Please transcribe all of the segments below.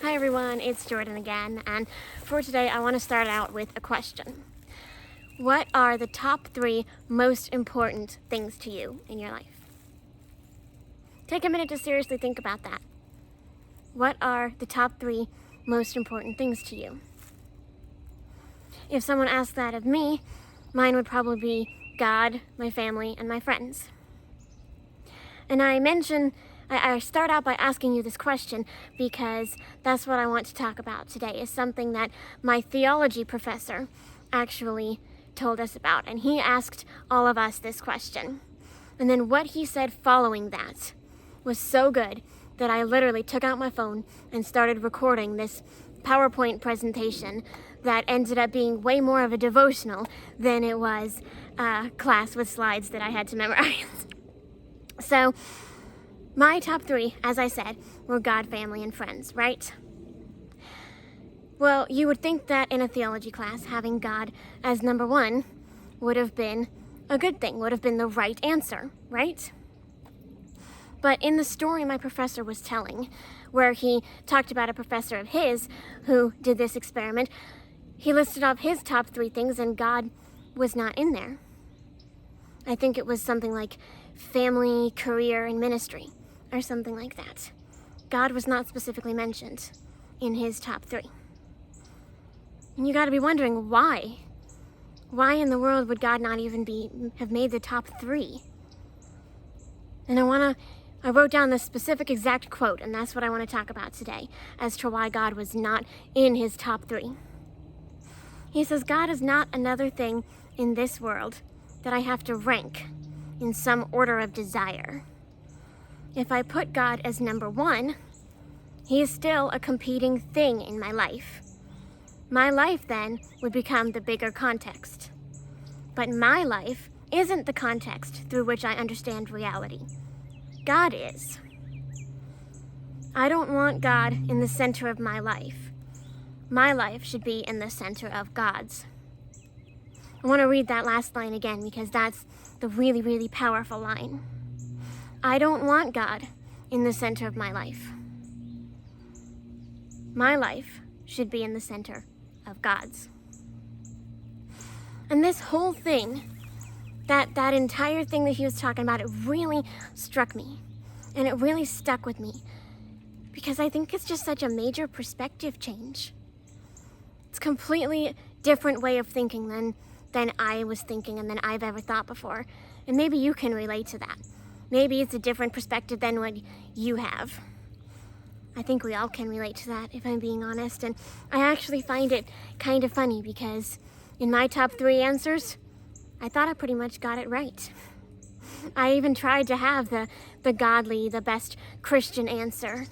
Hi everyone, it's Jordan again, and for today I want to start out with a question. What are the top 3 most important things to you in your life? Take a minute to seriously think about that. What are the top 3 most important things to you? If someone asked that of me, mine would probably be God, my family, and my friends. And I start out by asking you this question because that's what I want to talk about today, is something that my theology professor actually told us about. And he asked all of us this question. And then what he said following that was so good that I literally took out my phone and started recording this PowerPoint presentation that ended up being way more of a devotional than it was a class with slides that I had to memorize. So, my top 3, as I said, were God, family, and friends, right? Well, you would think that in a theology class, having God as number 1 would have been a good thing, would have been the right answer, right? But in the story my professor was telling, where he talked about a professor of his who did this experiment, he listed off his top 3 things and God was not in there. I think it was something like family, career, and ministry, or something like that. God was not specifically mentioned in his top 3. And you gotta be wondering why. Why in the world would God not even have made the top 3? And I wrote down the specific exact quote, and that's what I want to talk about today, as to why God was not in his top 3. He says, God is not another thing in this world that I have to rank in some order of desire. If I put God as number 1, he is still a competing thing in my life. My life then would become the bigger context. But my life isn't the context through which I understand reality. God is. I don't want God in the center of my life. My life should be in the center of God's. I want to read that last line again because that's the really, really powerful line. I don't want God in the center of my life. My life should be in the center of God's. And this whole thing, that entire thing that he was talking about, it really struck me. And it really stuck with me. Because I think it's just such a major perspective change. It's a completely different way of thinking than I was thinking and than I've ever thought before. And maybe you can relate to that. Maybe it's a different perspective than what you have. I think we all can relate to that, if I'm being honest. And I actually find it kind of funny because in my top 3 answers, I thought I pretty much got it right. I even tried to have the godly, the best Christian answer.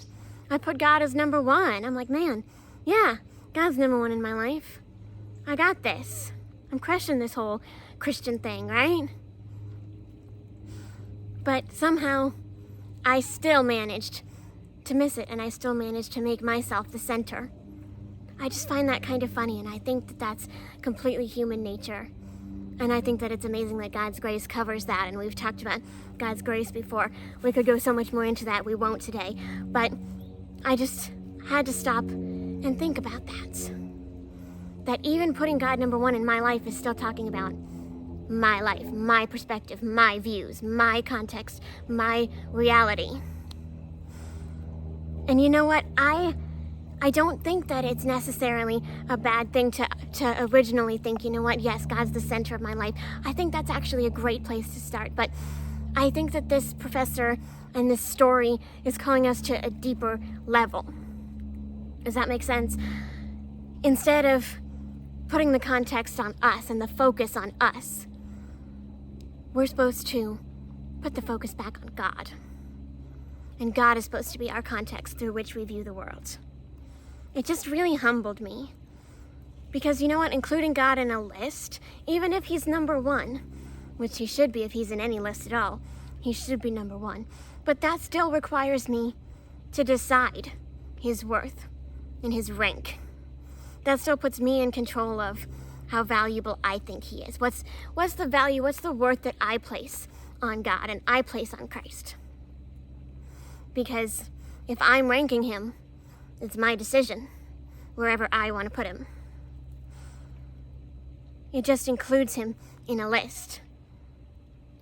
I put God as number 1. I'm like, man, yeah, God's number 1 in my life. I got this. I'm crushing this whole Christian thing, right? But somehow, I still managed to miss it, and I still managed to make myself the center. I just find that kind of funny, and I think that that's completely human nature. And I think that it's amazing that God's grace covers that, and we've talked about God's grace before. We could go so much more into that, we won't today. But I just had to stop and think about that. That even putting God number 1 in my life is still talking about my life, my perspective, my views, my context, my reality. And you know what? I don't think that it's necessarily a bad thing to originally think, you know what, yes, God's the center of my life. I think that's actually a great place to start. But I think that this professor and this story is calling us to a deeper level. Does that make sense? Instead of putting the context on us and the focus on us, we're supposed to put the focus back on God. And God is supposed to be our context through which we view the world. It just really humbled me. Because you know what, including God in a list, even if he's number 1, which he should be if he's in any list at all, he should be number 1. But that still requires me to decide his worth and his rank. That still puts me in control of how valuable I think he is. What's the value, what's the worth that I place on God and I place on Christ? Because if I'm ranking him It's my decision, wherever I want to put him. It just includes him in a list.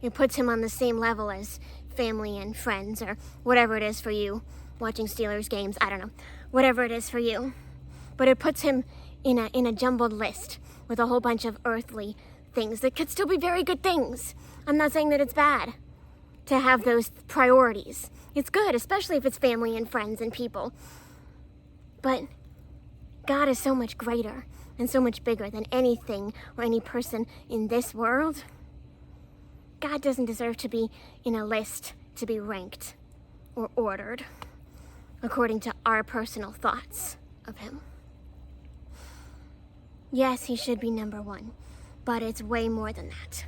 It puts him on the same level as family and friends, or whatever it is for you, watching Steelers games, I don't know, whatever it is for you. But it puts him in a jumbled list with a whole bunch of earthly things that could still be very good things. I'm not saying that it's bad to have those priorities. It's good, especially if it's family and friends and people. But God is so much greater and so much bigger than anything or any person in this world. God doesn't deserve to be in a list to be ranked or ordered according to our personal thoughts of him. Yes, he should be number one, but it's way more than that.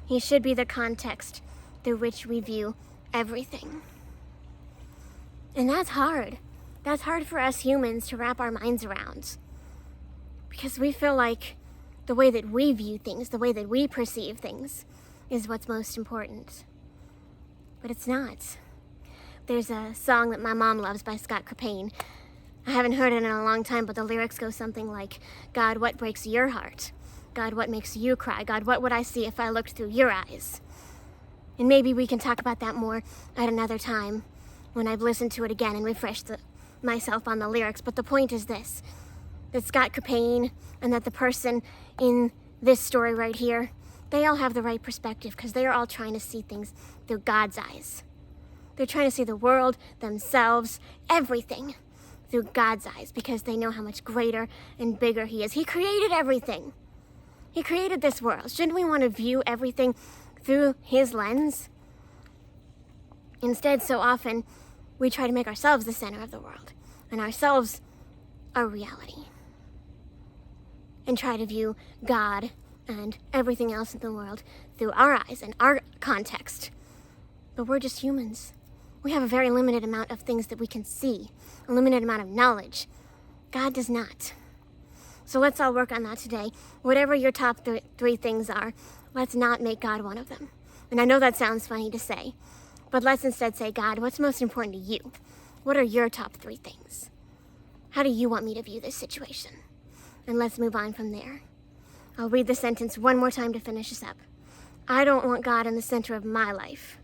He should be the context through which we view everything. And that's hard. That's hard for us humans to wrap our minds around. Because we feel like the way that we view things, the way that we perceive things, is what's most important. But it's not. There's a song that my mom loves by Scott Crepane. I haven't heard it in a long time, but the lyrics go something like, God, what breaks your heart? God, what makes you cry? God, what would I see if I looked through your eyes? And maybe we can talk about that more at another time when I've listened to it again and refreshed myself on the lyrics. But the point is this, that Scott Crepane and that the person in this story right here, they all have the right perspective because they are all trying to see things through God's eyes. They're trying to see the world, themselves, everything through God's eyes because they know how much greater and bigger he is. He created everything. He created this world. Shouldn't we want to view everything through his lens? Instead, so often, we try to make ourselves the center of the world and ourselves our reality. And try to view God and everything else in the world through our eyes and our context. But we're just humans. We have a very limited amount of things that we can see, a limited amount of knowledge. God does not. So let's all work on that today. Whatever your top three things are, let's not make God one of them. And I know that sounds funny to say, but let's instead say, God, what's most important to you? What are your top three things? How do you want me to view this situation? And let's move on from there. I'll read the sentence one more time to finish this up. I don't want God in the center of my life.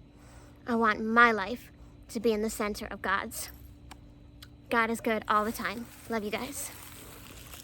I want my life to be in the center of God's. God is good all the time. Love you guys.